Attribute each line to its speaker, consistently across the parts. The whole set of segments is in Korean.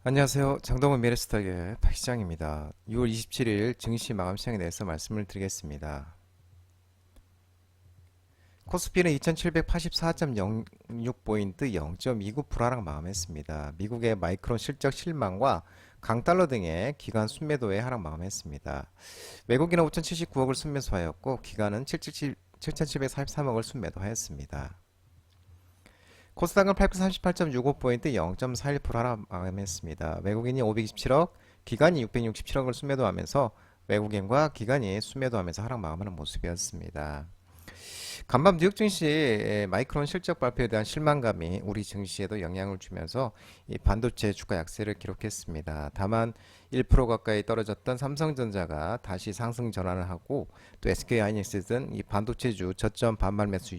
Speaker 1: 안녕하세요. 장동건 미래스탁의 박시장입니다. 6월 27일 증시 마감 시장에 대해서 말씀을 드리겠습니다. 코스피는 2784.06포인트 0.29% 하락 마감했습니다. 미국의 마이크론 실적 실망과 강달러 등의 기관 순매도에 하락 마감했습니다. 외국인은 5,079억을 순매수하였고 기관은 7,743억을 순매도하였습니다. 코스닥은 838.65포인트 0.41% 하락 마감했습니다. 외국인이 527억, 기관이 667억을 순매도하면서 외국인과 기관이 순매도하면서 하락 마감하는 모습이었습니다. 간밤 뉴욕 증시 마이크론 실적 발표에 대한 실망감이 우리 증시에도 영향을 주면서 이 반도체 주가 약세를 기록했습니다. 다만 1% 가까이 떨어졌던 삼성전자가 다시 상승 전환을 하고 또 SK하이닉스 등 이 반도체주 저점 반발 매수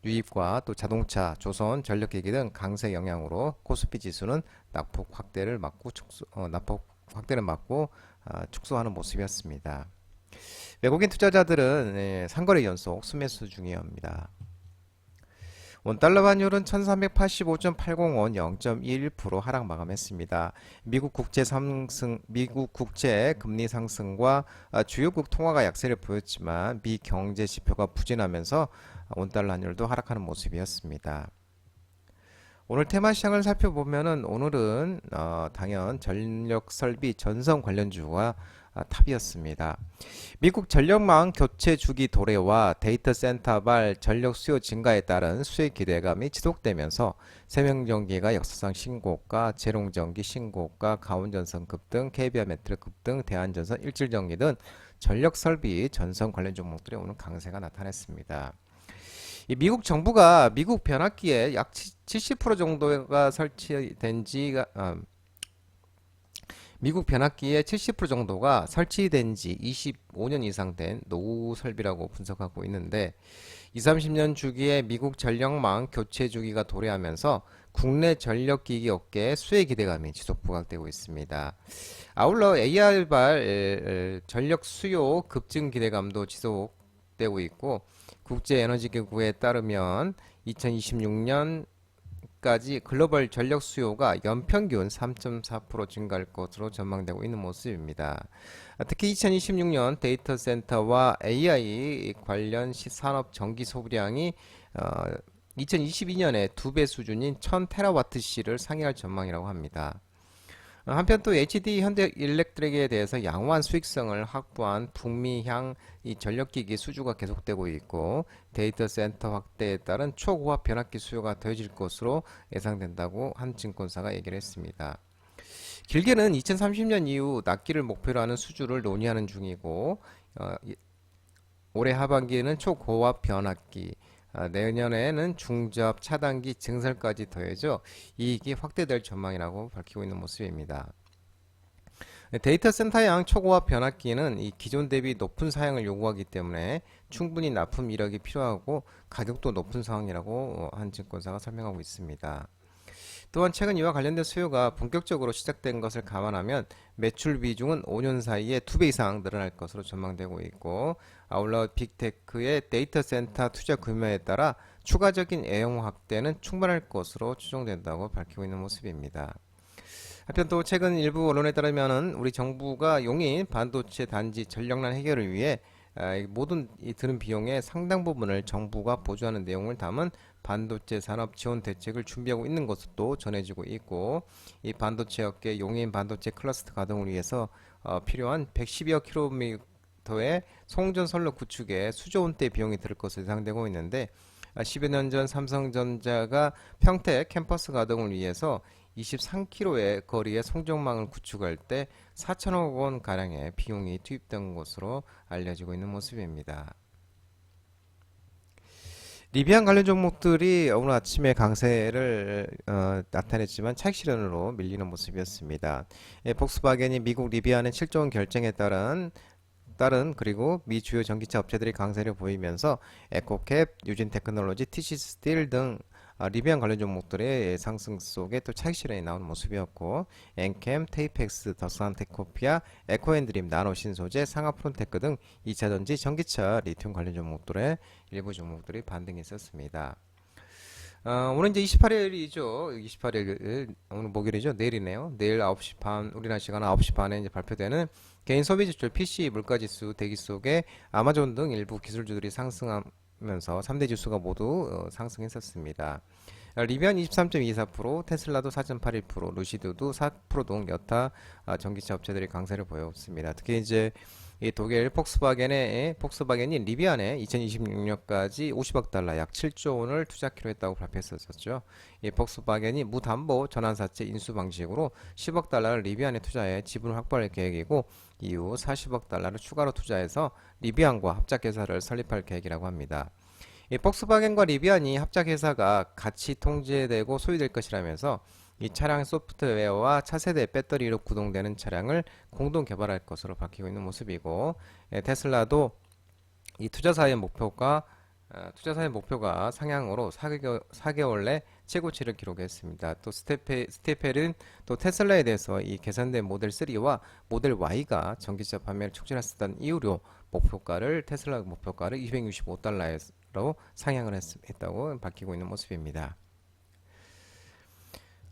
Speaker 1: 유입과 또 자동차, 조선, 전력기기 등 강세 영향으로 코스피 지수는 낙폭 확대를 막고 축소하는 모습이었습니다. 외국인 투자자들은 상거래 연속 순매수 중이옵니다. 원달러 환율은 1385.80원 0.21% 하락 마감했습니다. 미국 국채 금리 상승과 주요국 통화가 약세를 보였지만 미 경제 지표가 부진하면서 원달러 환율도 하락하는 모습이었습니다. 오늘 테마 시장을 살펴보면은 오늘은 당연 전력 설비 전선 관련주가 탑이었습니다. 미국 전력망 교체 주기 도래와 데이터 센터발 전력 수요 증가에 따른 수혜 기대감이 지속되면서 세명전기가 역사상 신고가, 재롱전기 신고가, 가온전선 급등, KBR 메트로 급등, 대한전선, 일질전기 등 전력 설비 전선 관련 종목들이 오늘 강세가 나타났습니다. 이 미국 정부가 미국 변압기에 약 70% 정도가 설치된 지가 미국 변압기의 70% 정도가 설치된 지 25년 이상 된 노후 설비라고 분석하고 있는데 20, 30년 주기에 미국 전력망 교체 주기가 도래하면서 국내 전력기기 업계의 수혜 기대감이 지속 부각되고 있습니다. 아울러 AR발 전력 수요 급증 기대감도 지속되고 있고 국제에너지기구에 따르면 2026년까지 글로벌 전력 수요가 연평균 3.4% 증가할 것으로 전망되고 있는 모습입니다. 특히 2026년 데이터 센터와 AI 관련 산업 전기 소비량이 2022년에 2배 수준인 1000테라와트시를 상회할 전망이라고 합니다. 한편 또 HD 현대일렉트릭에 대해서 양호한 수익성을 확보한 북미향 이 전력기기 수주가 계속되고 있고 데이터 센터 확대에 따른 초고압 변압기 수요가 더해질 것으로 예상된다고 한 증권사가 얘기를 했습니다. 길게는 2030년 이후 납기를 목표로 하는 수주를 논의하는 중이고 올해 하반기에는 초고압 변압기 내년에는 중저압 차단기 증설까지 더해져 이익이 확대될 전망이라고 밝히고 있는 모습입니다. 데이터 센터형 초고압 변압기는 이 기존 대비 높은 사양을 요구하기 때문에 충분히 납품 이력이 필요하고 가격도 높은 상황이라고 한 증권사가 설명하고 있습니다. 또한 최근 이와 관련된 수요가 본격적으로 시작된 것을 감안하면 매출 비중은 5년 사이에 2배 이상 늘어날 것으로 전망되고 있고 아울러 빅테크의 데이터 센터 투자 규모에 따라 추가적인 애용 확대는 충분할 것으로 추정된다고 밝히고 있는 모습입니다. 한편 또 최근 일부 언론에 따르면은 우리 정부가 용인 반도체 단지 전력난 해결을 위해 모든 이 드는 비용의 상당 부분을 정부가 보조하는 내용을 담은 반도체 산업 지원 대책을 준비하고 있는 것으로 전해지고 있고 이 반도체 업계 용인 반도체 클러스터 가동을 위해서 필요한 112억 킬로미터의 송전 선로 구축에 수조 원대 비용이 들 것으로 예상되고 있는데 10여 년 전 삼성전자가 평택 캠퍼스 가동을 위해서 23km의 거리의 송전망을 구축할 때 4천억 원 가량의 비용이 투입된 것으로 알려지고 있는 모습입니다. 리비안 관련 종목들이 오늘 아침에 강세를 나타냈지만 차익 실현으로 밀리는 모습이었습니다. 폭스바겐이 미국 리비안의 7조 원 결정에 따른 미 주요 전기차 업체들이 강세를 보이면서 에코캡, 유진테크놀로지, TC스틸 등 리비안 관련 종목들의 상승 속에 또 차익 실현이 나오는 모습이었고 엔캠, 테이펙스, 더산테코피아, 에코앤드림, 나노신소재, 상하프론테크 등 2차전지, 전기차, 리튬 관련 종목들의 일부 종목들이 반등이 있었습니다. 오늘 이제 28일이죠. 28일, 오늘 목요일이죠. 내일이네요. 내일 9시 반, 우리나라 시간 9시 반에 이제 발표되는 개인 소비 지출 PC 물가지수 대기 속에 아마존 등 일부 기술주들이 상승하면서 3대 지수가 모두 상승했었습니다. 리비안 23.24%, 테슬라도 4.81%, 루시드도 4%등 여타 전기차 업체들이 강세를 보였습니다. 특히 이제 이 독일 폭스바겐이 리비안에 2026년까지 50억 달러 약 7조 원을 투자키로 했다고 발표했었죠. 이 폭스바겐이 무담보 전환사채 인수 방식으로 10억 달러를 리비안에 투자해 지분을 확보할 계획이고 이후 40억 달러를 추가로 투자해서 리비안과 합작회사를 설립할 계획이라고 합니다. 이 폭스바겐과 리비안이 합작회사가 같이 통제되고 소유될 것이라면서 이 차량 소프트웨어와 차세대 배터리로 구동되는 차량을 공동 개발할 것으로 밝히고 있는 모습이고, 테슬라도 이 투자사의 목표가 상향으로 4개월 내 최고치를 기록했습니다. 또 스테펠은 또 테슬라에 대해서 이 개선된 모델 3와 모델 Y가 전기차 판매를 촉진할 수 있다는 이유로 테슬라 목표가를 265달러로 상향을 했다고 밝히고 있는 모습입니다.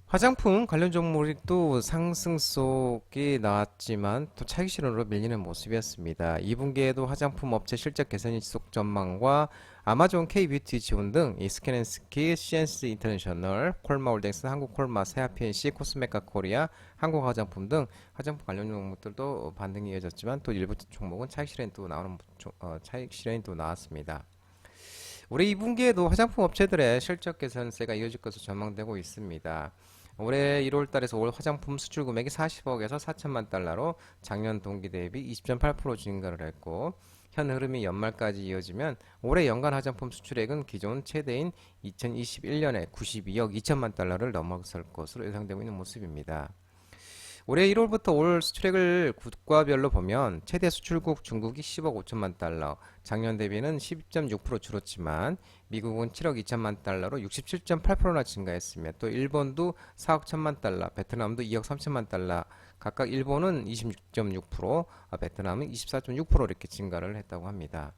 Speaker 1: 화장품 관련 종목이 또 상승 속에 나왔지만 또 차익 실현으로 밀리는 모습이었습니다. 2분기에도 화장품 업체 실적 개선이 지속 전망과 아마존 K뷰티 지원 등 이 스킨앤스키, 시엔스 인터내셔널, 콜마홀딩스, 한국콜마, 세아PNC, 코스메카 코리아, 한국화장품 등 화장품 관련 종목들도 반등이 이어졌지만 또 일부 종목은 차익 실현이 또 나왔습니다. 올해 2분기에도 화장품 업체들의 실적 개선세가 이어질 것으로 전망되고 있습니다. 올해 1월 달에서 올 화장품 수출 금액이 40억에서 4천만 달러로 작년 동기 대비 20.8% 증가를 했고, 현 흐름이 연말까지 이어지면 올해 연간 화장품 수출액은 기존 최대인 2021년에 92억 2천만 달러를 넘어설 것으로 예상되고 있는 모습입니다. 올해 1월부터 올 수출액을 국가별로 보면 최대 수출국 중국이 10억 5천만 달러, 작년 대비는 12.6% 줄었지만 미국은 7억 2천만 달러로 67.8%나 증가했으며 또 일본도 4억 1천만 달러, 베트남도 2억 3천만 달러, 각각 일본은 26.6%, 베트남은 24.6% 이렇게 증가를 했다고 합니다.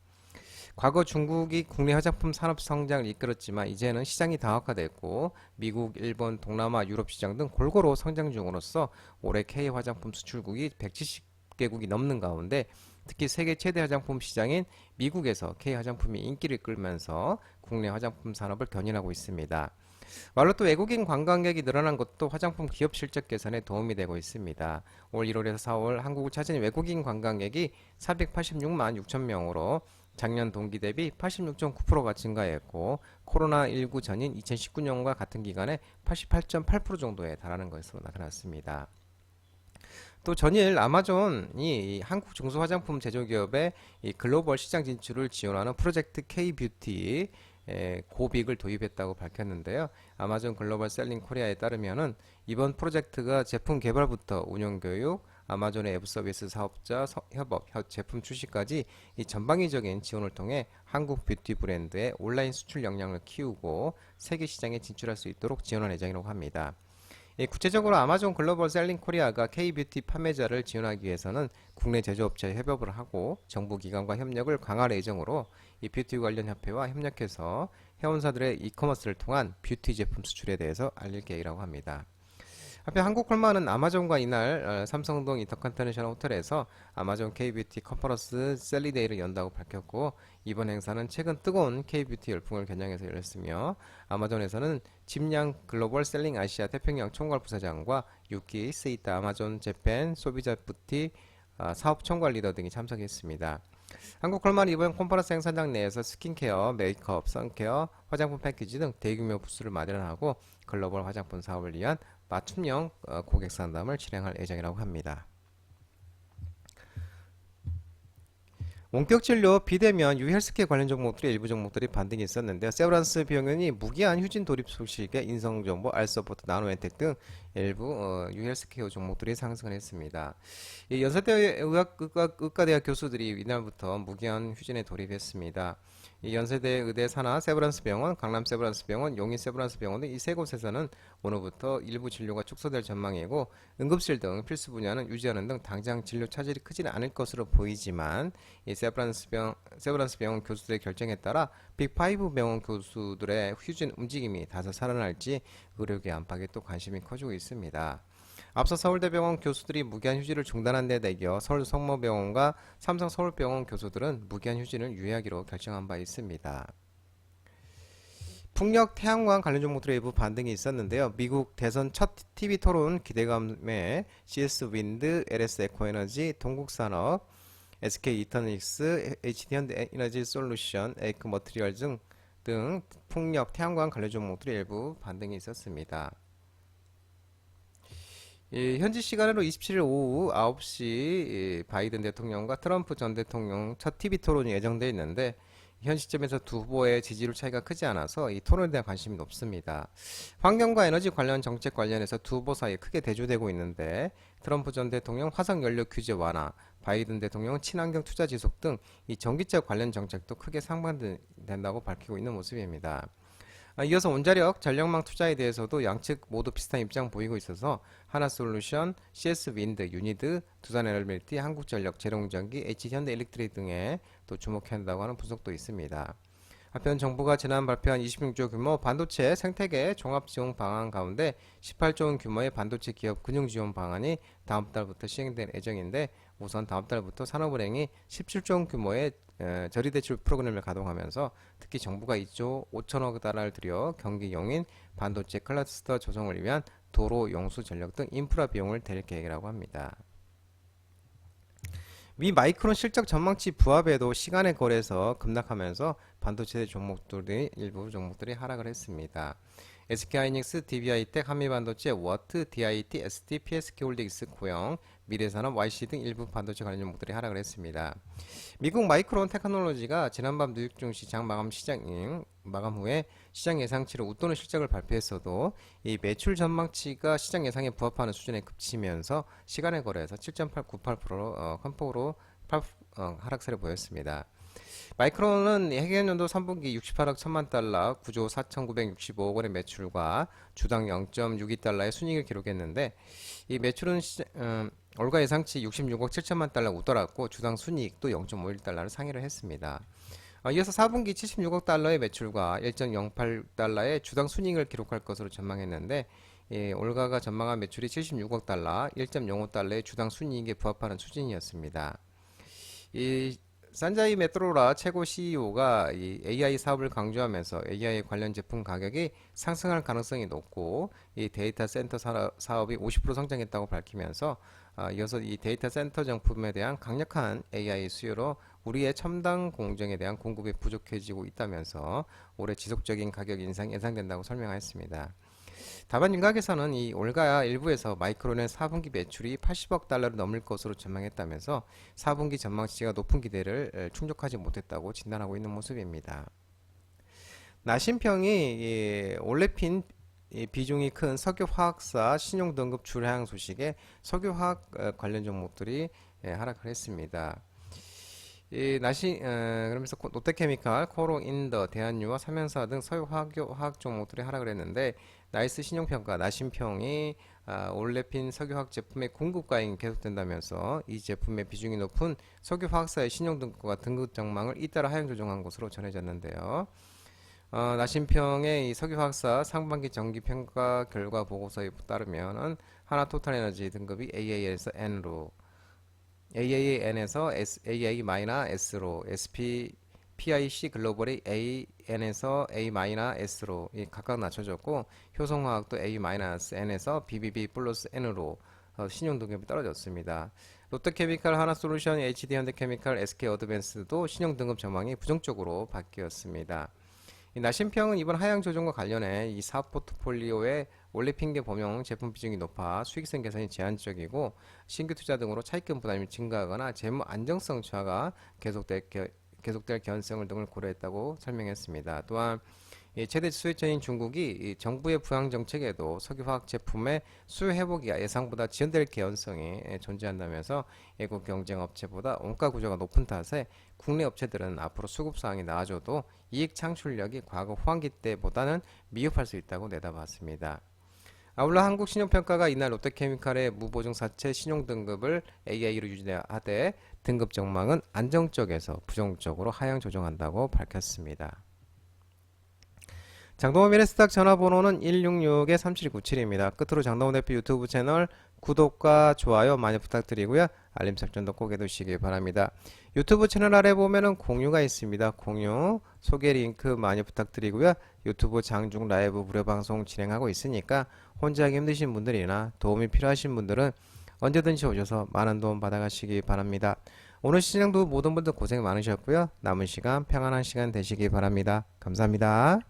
Speaker 1: 과거 중국이 국내 화장품 산업 성장을 이끌었지만 이제는 시장이 다각화됐고 미국, 일본, 동남아, 유럽 시장 등 골고루 성장 중으로서 올해 K 화장품 수출국이 170개국이 넘는 가운데 특히 세계 최대 화장품 시장인 미국에서 K 화장품이 인기를 끌면서 국내 화장품 산업을 견인하고 있습니다. 말로 또 외국인 관광객이 늘어난 것도 화장품 기업 실적 개선에 도움이 되고 있습니다. 올 1월에서 4월 한국을 찾은 외국인 관광객이 486만 6천 명으로 작년 동기 대비 86.9%가 증가했고 코로나19 전인 2019년과 같은 기간에 88.8% 정도에 달하는 것으로 나타났습니다. 또 전일 아마존이 한국 중소 화장품 제조기업의 이 글로벌 시장 진출을 지원하는 프로젝트 K-뷰티 고빅을 도입했다고 밝혔는데요. 아마존 글로벌 셀링 코리아에 따르면은 이번 프로젝트가 제품 개발부터 운영 교육, 아마존의 앱 서비스 사업자 협업, 제품 출시까지 이 전방위적인 지원을 통해 한국 뷰티 브랜드의 온라인 수출 역량을 키우고 세계 시장에 진출할 수 있도록 지원할 예정이라고 합니다. 구체적으로 아마존 글로벌 셀링 코리아가 K-뷰티 판매자를 지원하기 위해서는 국내 제조업체에 협업을 하고 정부 기관과 협력을 강화할 예정으로 이 뷰티 관련 협회와 협력해서 회원사들의 이커머스를 통한 뷰티 제품 수출에 대해서 알릴 계획이라고 합니다. 한편 한국콜마는 아마존과 이날 삼성동 인터컨티넨셜 호텔에서 아마존 K-뷰티 컨퍼런스 셀리데이를 연다고 밝혔고 이번 행사는 최근 뜨거운 K-뷰티 열풍을 겨냥해서 열렸으며 아마존에서는 짐양 글로벌 셀링 아시아 태평양 총괄 부사장과 유키 세이타 아마존 재팬 소비자 뷰티 사업 총괄 리더 등이 참석했습니다. 한국콜마는 이번 컨퍼런스 행사장 내에서 스킨케어, 메이크업, 선케어, 화장품 패키지 등 대규모 부스를 마련하고 글로벌 화장품 사업을 위한 맞춤형 고객 상담을 진행할 예정이라고 합니다. 원격 진료, 비대면, 유헬스케어 관련 종목들의 일부 종목들이 반등이 있었는데요. 세브란스 병원이 무기한 휴진 돌입 소식에 인성정보, 알서포트, 나노엔텍 등 일부 유헬스케어 종목들이 상승을 했습니다. 이 연세대 의과대학 교수들이 이날부터 무기한 휴진에 돌입했습니다. 이 연세대 의대 산하 세브란스병원, 강남 세브란스병원, 용인 세브란스병원 등 이 세 곳에서는 오늘부터 일부 진료가 축소될 전망이고 응급실 등 필수 분야는 유지하는 등 당장 진료 차질이 크지는 않을 것으로 보이지만 이 세브란스병원 교수들의 결정에 따라 빅5 병원 교수들의 휴진 움직임이 다소 살아날지 의료계 안팎에 또 관심이 커지고 있습니다. 앞서 서울대병원 교수들이 무기한 휴직을 중단한 데 대겨 서울성모병원과 삼성서울병원 교수들은 무기한 휴직을 유예하기로 결정한 바 있습니다. 풍력 태양광 관련 종목들의 일부 반등이 있었는데요. 미국 대선 첫 TV 토론 기대감에 CS 윈드, LS 에코에너지, 동국산업, SK 이터닉스, HD 현대에너지 솔루션, 에이크 머티리얼 등 풍력 태양광 관련 종목들의 일부 반등이 있었습니다. 현지 시간으로 27일 오후 9시 바이든 대통령과 트럼프 전 대통령 첫 TV 토론이 예정되어 있는데 현 시점에서 두 후보의 지지율 차이가 크지 않아서 이 토론에 대한 관심이 높습니다. 환경과 에너지 관련 정책 관련해서 두 후보 사이에 크게 대조되고 있는데 트럼프 전 대통령 화석 연료 규제 완화, 바이든 대통령은 친환경 투자 지속 등 이 전기차 관련 정책도 크게 상반된다고 밝히고 있는 모습입니다. 이어서 원자력, 전력망 투자에 대해서도 양측 모두 비슷한 입장 보이고 있어서 하나솔루션, CS 윈드, 유니드, 두산에너빌리티, 한국전력, 제농전기, HH현대일렉트릭 등에 또 주목해야 한다고 하는 분석도 있습니다. 한편 정부가 지난 발표한 26조 규모 반도체 생태계 종합지원 방안 가운데 18조 원 규모의 반도체 기업 금융지원 방안이 다음 달부터 시행될 예정인데 우선 다음 달부터 산업은행이 17조 원 규모의 저리대출 프로그램을 가동하면서 특히 정부가 2조 5천억 달러를 들여 경기 용인 반도체 클러스터 조성을 위한 도로, 용수, 전력 등 인프라 비용을 대릴 계획이라고 합니다. 미 마이크론 실적 전망치 부합에도 시간의 거래에서 급락하면서 반도체 종목들이 일부 종목들이 하락을 했습니다. SK하이닉스, DB하이텍, 한미반도체, 워트, DIT, ST, PSK홀딩스, 고영, 미래산업, YC 등 일부 반도체 관련 종목들이 하락을 했습니다. 미국 마이크론 테크놀로지가 지난밤 뉴욕 증시 장 마감 후에 시장 예상치를 웃도는 실적을 발표했어도 이 매출 전망치가 시장 예상에 부합하는 수준에 그치면서 시간의 거래에서 7.898% 큰 폭으로 하락세를 보였습니다. 마이크론은 해경연도 3분기 68억 1천만 달러, 9조 4,965억 원의 매출과 주당 0.62달러의 순이익을 기록했는데 이 매출은 올가 예상치 66억 7천만 달러 웃돌았고 주당 순이익도 0.51달러를 상회를 했습니다. 이어서 4분기 76억 달러의 매출과 1.08달러의 주당 순이익을 기록할 것으로 전망했는데 올가가 전망한 매출이 76억 달러, 1.05달러의 주당 순이익에 부합하는 수준이었습니다. 산자이 메트로라 최고 CEO가 이 AI 사업을 강조하면서 AI 관련 제품 가격이 상승할 가능성이 높고 이 데이터 센터 사업이 50% 성장했다고 밝히면서 이어서 이 데이터 센터 정품에 대한 강력한 AI 수요로 우리의 첨단 공정에 대한 공급이 부족해지고 있다면서 올해 지속적인 가격 인상이 예상된다고 설명했습니다. 다만 윤곽에서는 이 올가 일부에서 마이크론의 4분기 매출이 80억 달러를 넘을 것으로 전망했다면서 4분기 전망치가 높은 기대를 충족하지 못했다고 진단하고 있는 모습입니다. 나심평이 올레핀 비중이 큰 석유화학사 신용등급 출하향 소식에 석유화학 관련 종목들이 하락을 했습니다. 그러면서 롯데케미칼, 코롱인더, 대한유와 삼연사 등 석유화학 종목들이 하락을 했는데 나이스 신용평가, 나심평이 올레핀 석유화학 제품의 공급 과잉이 계속된다면서 이 제품의 비중이 높은 석유화학사의 신용등급과 등급 전망을 잇따라 하향 조정한 것으로 전해졌는데요. 나심평의 이 석유화학사 상반기 정기평가 결과 보고서에 따르면 하나토탈에너지 등급이 AA에서 N으로 AAN에서 AA-S로 SP PIC 글로벌이 AN에서 A-S로 각각 낮춰졌고 효성화학도 A-N에서 BBB 플러스 N으로 신용등급이 떨어졌습니다. 롯데케미칼, 하나솔루션, HD현대케미칼, SK어드밴스도 신용등급 전망이 부정적으로 바뀌었습니다. 나심평은 이번 하향 조정과 관련해 이 사업 포트폴리오의 올레핀계 범용 제품 비중이 높아 수익성 개선이 제한적이고 신규 투자 등으로 차입금 부담이 증가하거나 재무 안정성 저하가 계속될 개연성을 등을 고려했다고 설명했습니다. 또한 최대 수혜처인 중국이 이 정부의 부양 정책에도 석유화학 제품의 수요 회복이 예상보다 지연될 개연성이 존재한다면서 외국 경쟁 업체보다 원가 구조가 높은 탓에 국내 업체들은 앞으로 수급 상황이 나아져도 이익 창출력이 과거 호황기 때보다는 미흡할 수 있다고 내다봤습니다. 아울러 한국신용평가가 이날 롯데케미칼의 무보증 사채 신용등급을 AI로 유지하되 등급 전망은 안정적에서 부정적으로 하향 조정한다고 밝혔습니다. 장동호 미래스탁 전화번호는 166-3797입니다. 끝으로 장동호 대표 유튜브 채널 구독과 좋아요 많이 부탁드리고요. 알림 설정도 꼭 해두시기 바랍니다. 유튜브 채널 아래 보면은 공유가 있습니다. 공유, 소개 링크 많이 부탁드리고요. 유튜브 장중 라이브 무료 방송 진행하고 있으니까 혼자 하기 힘드신 분들이나 도움이 필요하신 분들은 언제든지 오셔서 많은 도움 받아가시기 바랍니다. 오늘 시장도 모든 분들 고생 많으셨고요. 남은 시간 평안한 시간 되시기 바랍니다. 감사합니다.